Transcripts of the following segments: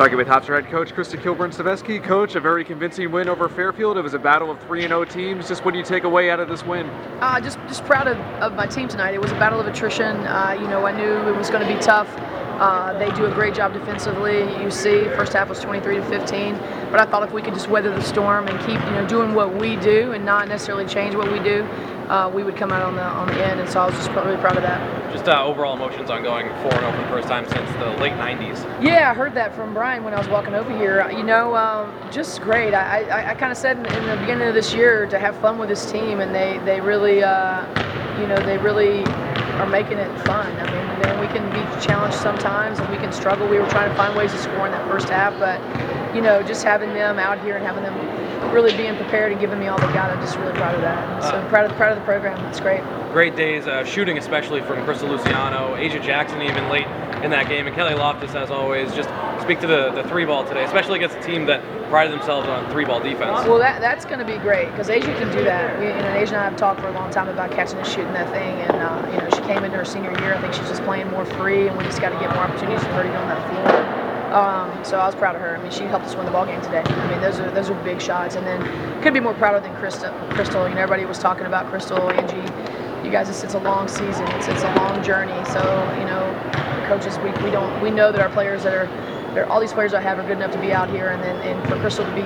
Talking with Hofstra head coach Krista Kilburn-Steveskey. Coach, a very convincing win over Fairfield. It was a battle of 3-0 teams. Just what do you take away out of this win? Just proud of my team tonight. It was a battle of attrition. I knew it was going to be tough. They do a great job defensively. You see, first half was 23-15. But I thought if we could just weather the storm and keep doing what we do and not necessarily change what we do, we would come out on the end. And so I was just really proud of that. Just overall emotions on going 4-0 for the first time since the late 90s. Yeah, I heard that from Brian when I was walking over here. Just great. I kind of said in the beginning of this year to have fun with this team, and they really, they really are making it fun. I mean, we can be challenged sometimes, and we can struggle. We were trying to find ways to score in that first half, but just having them out here and having them really being prepared and giving me all they got, I'm just really proud of that. And so proud of the program. It's great. Great days, shooting especially from Krista Luciano, Asia Jackson even late in that game, and Kelly Loftus as always. Just speak to the three ball today, especially against a team that prided themselves on three ball defense. Well, that's going to be great because Asia can do that. Asia and I have talked for a long time about catching and shooting that thing, and she came into her senior year. I think she's just playing more free, and we just got to get more opportunities for her to get on that floor. So I was proud of her. I mean, she helped us win the ball game today. I mean, those are big shots. And then couldn't be more prouder than Crystal. Everybody was talking about Crystal, Angie. You guys, it's a long season. It's a long journey. So coaches, we know that our players all these players I have are good enough to be out here, and for Crystal to be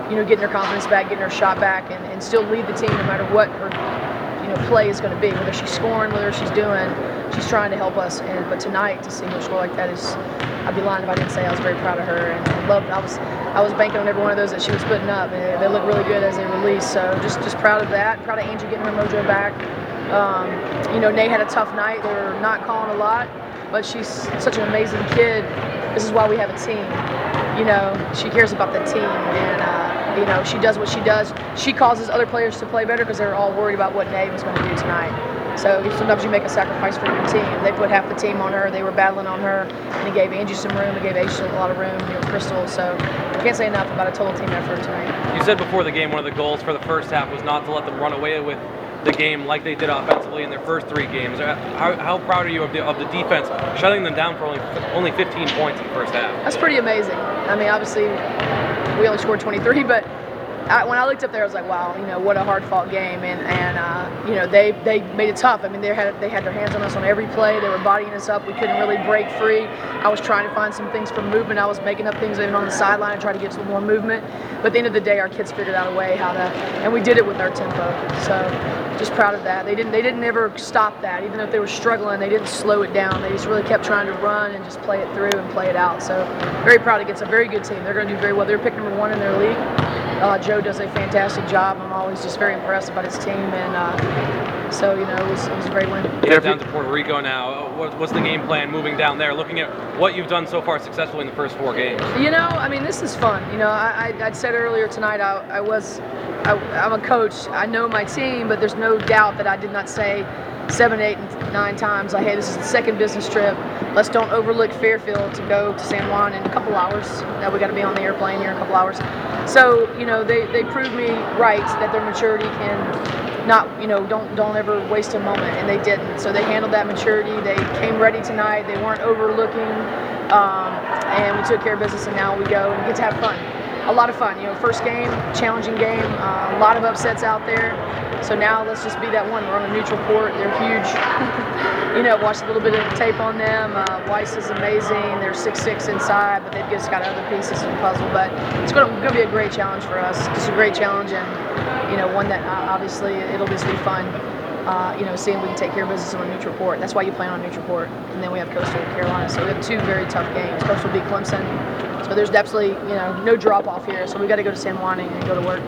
getting her confidence back, getting her shot back, and still lead the team no matter what her play is going to be, whether she's scoring, whether she's doing. She's trying to help us, but tonight to see her score like that is, I'd be lying if I didn't say I was very proud of her and loved. I was banking on every one of those that she was putting up, and they look really good as they release. So just proud of that. Proud of Angie getting her mojo back. Nate had a tough night. They were not calling a lot, but she's such an amazing kid. This is why we have a team. She cares about the team, and she does what she does. She causes other players to play better because they're all worried about what Nate was going to do tonight. So sometimes you make a sacrifice for your team. They put half the team on her. They were battling on her, and it gave Angie some room. It gave Asia a lot of room. Crystal. So I can't say enough about a total team effort tonight. You said before the game one of the goals for the first half was not to let them run away with the game like they did offensively in their first three games. How proud are you of the defense shutting them down for only 15 points in the first half? That's pretty amazing. I mean, obviously we only scored 23, but when I looked up there, I was like, wow, what a hard-fought game, and they made it tough. I mean, they had their hands on us on every play. They were bodying us up. We couldn't really break free. I was trying to find some things for movement. I was making up things even on the sideline and trying to get some more movement. But at the end of the day, our kids figured out a way how to, and we did it with our tempo. So just proud of that. They didn't ever stop that. Even if they were struggling, they didn't slow it down. They just really kept trying to run and just play it through and play it out. So very proud against a very good team. They're going to do very well. They're picked number 1 in their league. Joe does a fantastic job. I'm always just very impressed about his team, and so it was a great win. Yeah, down to Puerto Rico now. What's the game plan moving down there? Looking at what you've done so far successfully in the first 4 games. I mean, this is fun. I'd said earlier tonight I'm a coach. I know my team, but there's no doubt that I did not say 7, 8, and 9 times, like, hey, this is the second business trip. Let's don't overlook Fairfield to go to San Juan in a couple hours. Now we got to be on the airplane here in a couple hours. So they proved me right that their maturity can not don't ever waste a moment, and they didn't. So they handled that maturity. They came ready tonight. They weren't overlooking, and we took care of business. And now we go and get to have fun. A lot of fun. First game, challenging game, a lot of upsets out there. So now let's just be that one. We're on a neutral court. They're huge. Watched a little bit of tape on them. Weiss is amazing. They're 6'6" inside, but they've just got other pieces to the puzzle. But it's going to be a great challenge for us. Just a great challenge, and one that obviously it'll just be fun. Seeing we can take care of business on a neutral court. That's why you play on a neutral court. And then we have Coastal Carolina. So we have 2 very tough games. Coastal beat Clemson. So there's absolutely no drop off here. So we got to go to San Juan and go to work.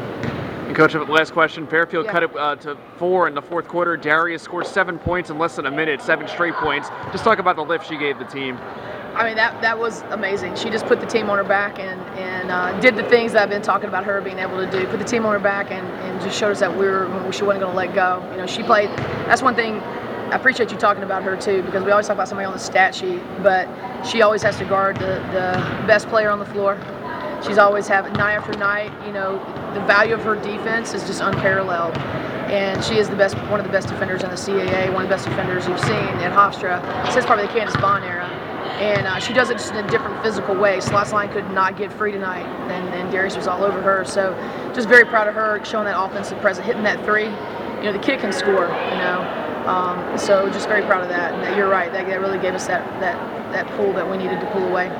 And Coach, last question. Fairfield cut it to 4 in the fourth quarter. Darius scored 7 points in less than a minute, 7 straight points. Just talk about the lift she gave the team. I mean, that was amazing. She just put the team on her back and did the things that I've been talking about her being able to do. Put the team on her back and just showed us that she wasn't going to let go. She played. That's one thing. I appreciate you talking about her too, because we always talk about somebody on the stat sheet, but she always has to guard the best player on the floor. She's always having night after night. The value of her defense is just unparalleled. And she is one of the best defenders in the CAA, one of the best defenders you've seen at Hofstra since probably the Candace Bond era. And she does it just in a different physical way. Slot line could not get free tonight, and Darius was all over her. So just very proud of her showing that offensive presence, hitting that three. You know, the kid can score, you know. So just very proud of that. And you're right, that really gave us that pull that we needed to pull away.